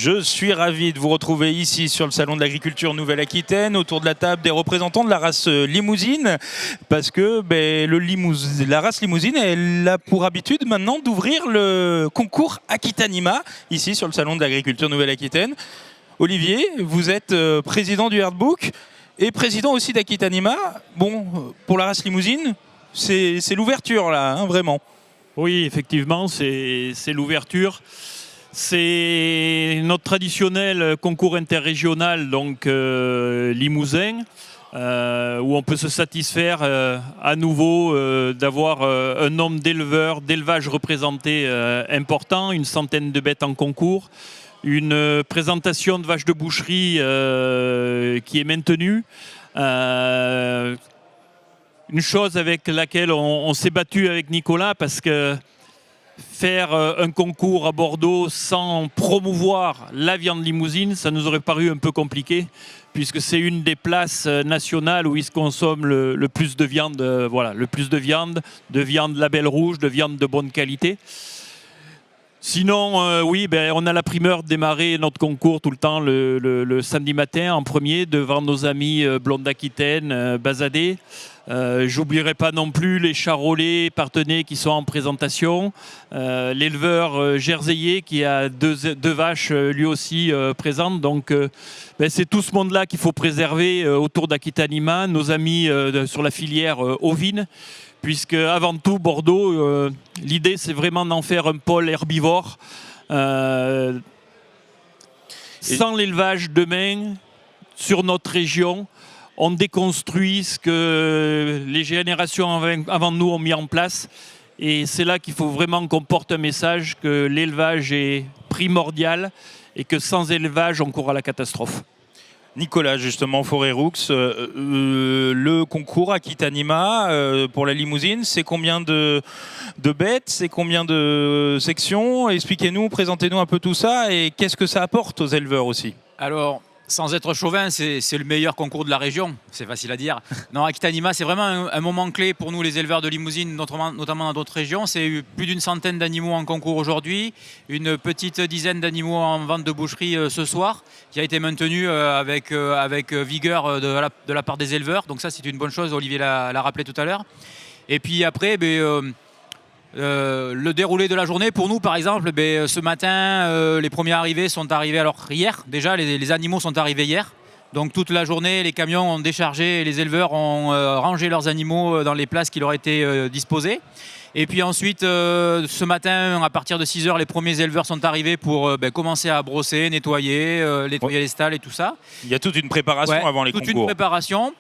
Je suis ravi de vous retrouver ici sur le Salon de l'Agriculture Nouvelle-Aquitaine, autour de la table des représentants de la race limousine, parce que la race limousine, elle a pour habitude maintenant d'ouvrir le concours Aquitanima, ici sur le Salon de l'Agriculture Nouvelle-Aquitaine. Olivier, vous êtes président du Herdbook et président aussi d'Aquitanima. Bon, pour la race limousine, c'est l'ouverture là, hein, vraiment. Oui, effectivement, c'est l'ouverture. C'est notre traditionnel concours interrégional, donc limousin, où on peut se satisfaire à nouveau d'avoir un nombre d'élevage représenté important, une centaine de bêtes en concours, une présentation de vaches de boucherie qui est maintenue. Une chose avec laquelle on s'est battu avec Nicolas, parce que faire un concours à Bordeaux sans promouvoir la viande limousine, ça nous aurait paru un peu compliqué, puisque c'est une des places nationales où il se consomme le plus de viande, le plus de viande label rouge, de viande de bonne qualité. Sinon, on a la primeur de démarrer notre concours tout le temps le samedi matin en premier devant nos amis Blonde d'Aquitaine, Bazadé. J'oublierai pas non plus les charolais partenaires qui sont en présentation, l'éleveur jerseyais qui a deux vaches lui aussi présentes. Donc c'est tout ce monde-là qu'il faut préserver autour d'Aquitanima, nos amis sur la filière ovine. Puisque avant tout, Bordeaux, l'idée c'est vraiment d'en faire un pôle herbivore. Sans l'élevage demain, sur notre région, on déconstruit ce que les générations avant nous ont mis en place. Et c'est là qu'il faut vraiment qu'on porte un message que l'élevage est primordial et que sans élevage, on court à la catastrophe. Nicolas, justement, Forêt-Roux, le concours Aquitanima pour la limousine, c'est combien de bêtes, c'est combien de sections? Expliquez-nous, présentez-nous un peu tout ça et qu'est-ce que ça apporte aux éleveurs aussi? Alors, sans être chauvin, c'est le meilleur concours de la région, c'est facile à dire. Non, Aquitanima, c'est vraiment un moment clé pour nous les éleveurs de limousine, notamment dans d'autres régions. C'est plus d'une centaine d'animaux en concours aujourd'hui, une petite dizaine d'animaux en vente de boucherie ce soir, qui a été maintenu avec vigueur de la part des éleveurs. Donc ça, c'est une bonne chose, Olivier l'a rappelé tout à l'heure. Et puis après, le déroulé de la journée, pour nous par exemple, ce matin, les premiers arrivés sont arrivés, alors hier déjà, les animaux sont arrivés hier. Donc toute la journée, les camions ont déchargé et les éleveurs ont rangé leurs animaux dans les places qui leur étaient disposées. Et puis ensuite, ce matin, à partir de 6 h, les premiers éleveurs sont arrivés pour commencer à brosser, nettoyer les stalles et tout ça. Il y a toute une préparation avant les concours. Toute une préparation.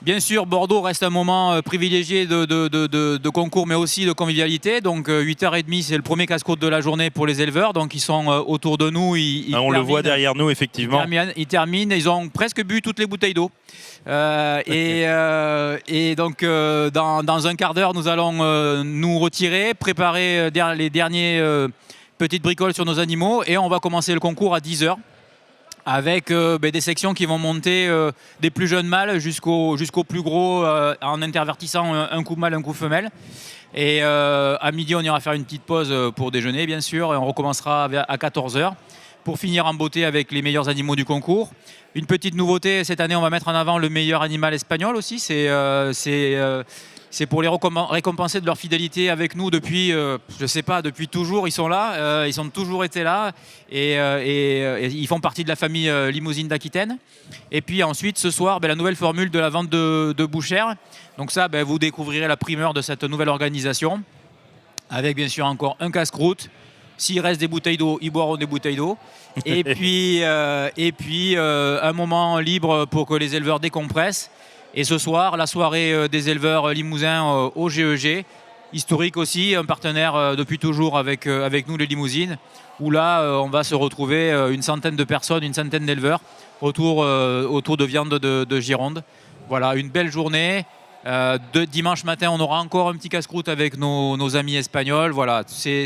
Bien sûr, Bordeaux reste un moment privilégié de concours, mais aussi de convivialité. Donc 8h30, c'est le premier casse-croûte de la journée pour les éleveurs. Donc ils sont autour de nous. On le voit derrière nous, effectivement. Ils terminent, ils ont presque bu toutes les bouteilles d'eau. Et donc dans un quart d'heure, nous allons nous retirer, préparer les dernières petites bricoles sur nos animaux. Et on va commencer le concours à 10 h. Avec des sections qui vont monter des plus jeunes mâles jusqu'au plus gros en intervertissant un coup mâle, un coup femelle. Et à midi, on ira faire une petite pause pour déjeuner, bien sûr, et on recommencera à 14 h pour finir en beauté avec les meilleurs animaux du concours. Une petite nouveauté, cette année, on va mettre en avant le meilleur animal espagnol aussi. C'est pour les récompenser de leur fidélité avec nous depuis, je sais pas, depuis toujours. Ils sont là, ils ont toujours été là et ils font partie de la famille limousine d'Aquitaine. Et puis ensuite, ce soir, la nouvelle formule de la vente de bouchères. Donc ça, vous découvrirez la primeur de cette nouvelle organisation avec bien sûr encore un casse-croûte. S'il reste des bouteilles d'eau, ils boiront des bouteilles d'eau. Et puis, un moment libre pour que les éleveurs décompressent. Et ce soir, la soirée des éleveurs limousins au GEG, historique aussi, un partenaire depuis toujours avec nous les limousines, où là, on va se retrouver une centaine de personnes, une centaine d'éleveurs autour de viande de Gironde. Voilà, une belle journée. Dimanche matin, on aura encore un petit casse-croûte avec nos amis espagnols. Voilà, c'est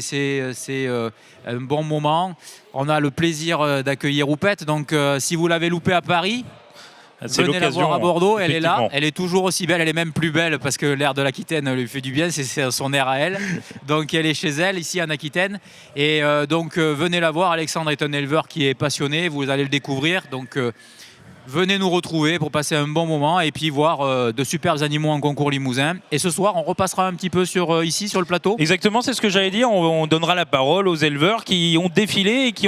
un bon moment. On a le plaisir d'accueillir Roupette. Donc, si vous l'avez loupé à Paris, C'est venez la voir à Bordeaux, elle est là, effectivement. elle est toujours aussi belle, elle est même plus belle parce que l'air de l'Aquitaine lui fait du bien, c'est son air à elle. Donc elle est chez elle, ici en Aquitaine. Et donc venez la voir, Alexandre est un éleveur qui est passionné, vous allez le découvrir. Donc venez nous retrouver pour passer un bon moment et puis voir de superbes animaux en concours limousin. Et ce soir, on repassera un petit peu ici sur le plateau. Exactement, c'est ce que j'allais dire. On donnera la parole aux éleveurs qui ont défilé et qui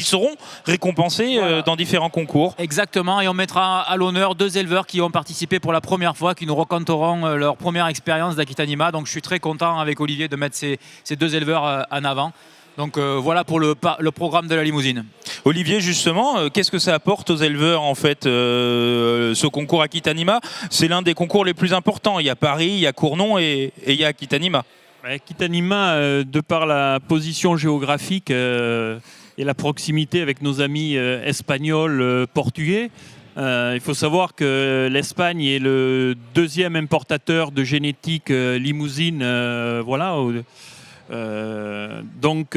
seront récompensés Voilà. dans différents concours. Exactement, et on mettra à l'honneur 2 éleveurs qui ont participé pour la première fois, qui nous raconteront leur première expérience d'Aquitanima. Donc je suis très content avec Olivier de mettre ces 2 éleveurs en avant. Donc voilà pour le programme de la limousine. Olivier, justement, qu'est-ce que ça apporte aux éleveurs en fait, ce concours Aquitanima? C'est l'un des concours les plus importants. Il y a Paris, il y a Cournon et il y a Aquitanima. Aquitanima, de par la position géographique et la proximité avec nos amis espagnols, portugais, il faut savoir que l'Espagne est le 2e importateur de génétique limousine. Voilà. Donc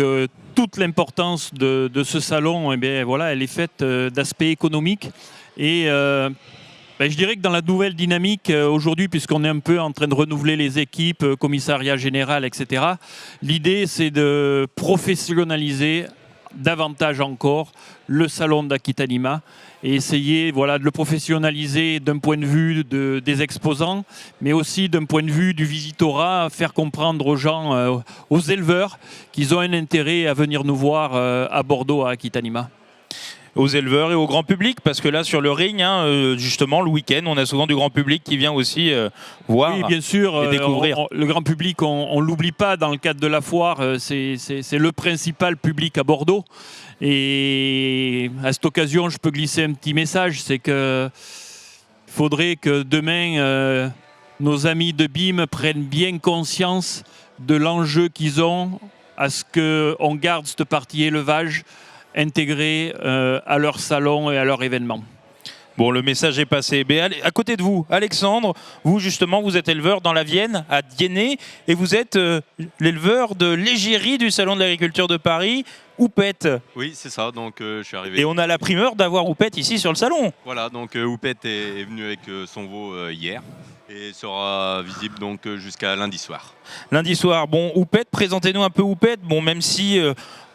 toute l'importance de ce salon, eh bien, voilà, elle est faite d'aspects économiques et je dirais que dans la nouvelle dynamique aujourd'hui, puisqu'on est un peu en train de renouveler les équipes, commissariat général, etc., l'idée c'est de professionnaliser davantage encore le salon d'Aquitanima et essayer de le professionnaliser d'un point de vue des exposants, mais aussi d'un point de vue du visitorat, faire comprendre aux gens, aux éleveurs, qu'ils ont un intérêt à venir nous voir à Bordeaux, à Aquitanima. Aux éleveurs et au grand public, parce que là sur le ring, justement le week-end, on a souvent du grand public qui vient aussi voir. Oui, bien sûr, et découvrir. Le grand public, on ne l'oublie pas dans le cadre de la foire, c'est le principal public à Bordeaux. Et à cette occasion, je peux glisser un petit message, c'est qu'il faudrait que demain, nos amis de BIM prennent bien conscience de l'enjeu qu'ils ont à ce qu'on garde cette partie élevage intégrée à leur salon et à leur événement. Bon, le message est passé. Mais à côté de vous, Alexandre, vous justement, vous êtes éleveur dans la Vienne, à Diennet, et vous êtes l'éleveur de l'égérie du Salon de l'Agriculture de Paris, Houppette. Oui, c'est ça, donc je suis arrivé. Et on a la primeur d'avoir Houppette ici sur le salon. Voilà, donc Houppette est venu avec son veau hier et sera visible donc jusqu'à lundi soir. Lundi soir. Bon, Houppette, présentez-nous un peu Houppette. Bon, même si...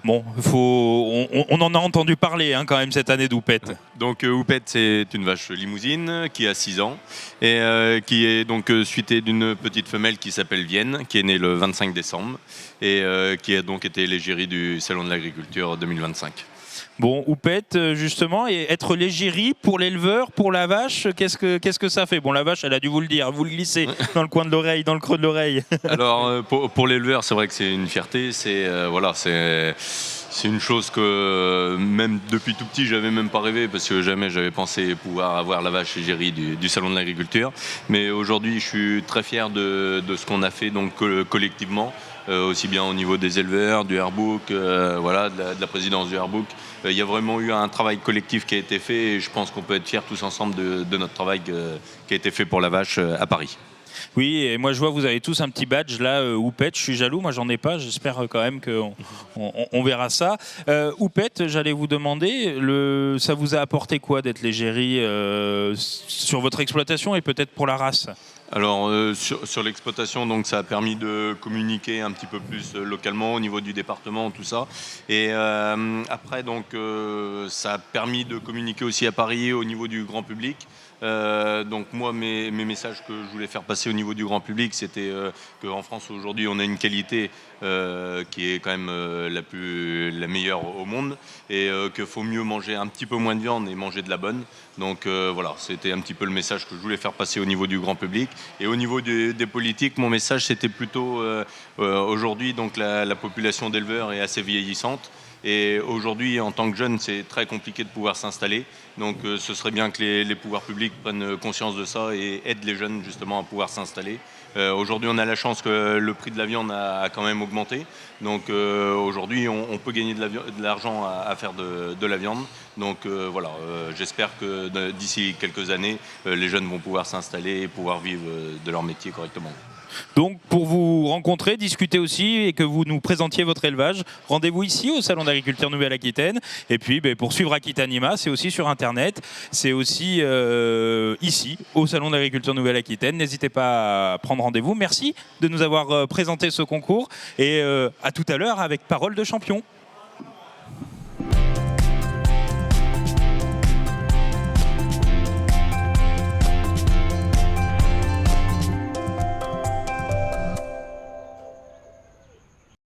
on en a entendu parler quand même cette année d'Houppette. Donc Houppette, c'est une vache limousine qui a 6 ans et qui est donc suitée d'une petite femelle qui s'appelle Vienne, qui est née le 25 décembre et qui a donc été l'égérie du Salon de l'Agriculture 2025. Bon, Houppette, justement, et être l'égérie pour l'éleveur, pour la vache, qu'est-ce que ça fait? Bon, la vache, elle a dû vous le dire, vous le glissez dans le coin de l'oreille, dans le creux de l'oreille. Alors, pour l'éleveur, c'est vrai que c'est une fierté, c'est une chose que même depuis tout petit, j'avais même pas rêvé parce que jamais j'avais pensé pouvoir avoir la vache égérie du Salon de l'Agriculture. Mais aujourd'hui, je suis très fier de ce qu'on a fait donc collectivement, aussi bien au niveau des éleveurs, du Airbook, de la présidence du Airbook. Il y a vraiment eu un travail collectif qui a été fait et je pense qu'on peut être fiers tous ensemble de notre travail qui a été fait pour la vache à Paris. Oui, et moi je vois vous avez tous un petit badge là, Houppette, je suis jaloux, moi j'en ai pas, j'espère quand même qu'on verra ça. Houppette, j'allais vous demander, ça vous a apporté quoi d'être l'égérie sur votre exploitation et peut-être pour la race? Alors sur l'exploitation, donc ça a permis de communiquer un petit peu plus localement au niveau du département, tout ça. Et après donc ça a permis de communiquer aussi à Paris au niveau du grand public. Donc moi mes messages que je voulais faire passer au niveau du grand public, c'était qu'en France aujourd'hui on a une qualité qui est quand même la meilleure au monde et qu'il faut mieux manger un petit peu moins de viande et manger de la bonne. Donc voilà, c'était un petit peu le message que je voulais faire passer au niveau du grand public. Et au niveau des politiques, mon message c'était plutôt aujourd'hui donc la population d'éleveurs est assez vieillissante. Et aujourd'hui, en tant que jeune, c'est très compliqué de pouvoir s'installer. Donc ce serait bien que les pouvoirs publics prennent conscience de ça et aident les jeunes justement à pouvoir s'installer. Aujourd'hui, on a la chance que le prix de la viande a quand même augmenté. Donc aujourd'hui, on peut gagner de l'argent à faire de la viande. Donc voilà, j'espère que d'ici quelques années, les jeunes vont pouvoir s'installer et pouvoir vivre de leur métier correctement. Donc pour vous rencontrer, discuter aussi et que vous nous présentiez votre élevage, rendez-vous ici au Salon d'Agriculture Nouvelle-Aquitaine. Et puis pour suivre Aquitanima, c'est aussi sur Internet, c'est aussi ici au Salon d'Agriculture Nouvelle-Aquitaine. N'hésitez pas à prendre rendez-vous. Merci de nous avoir présenté ce concours et à tout à l'heure avec Parole de champion.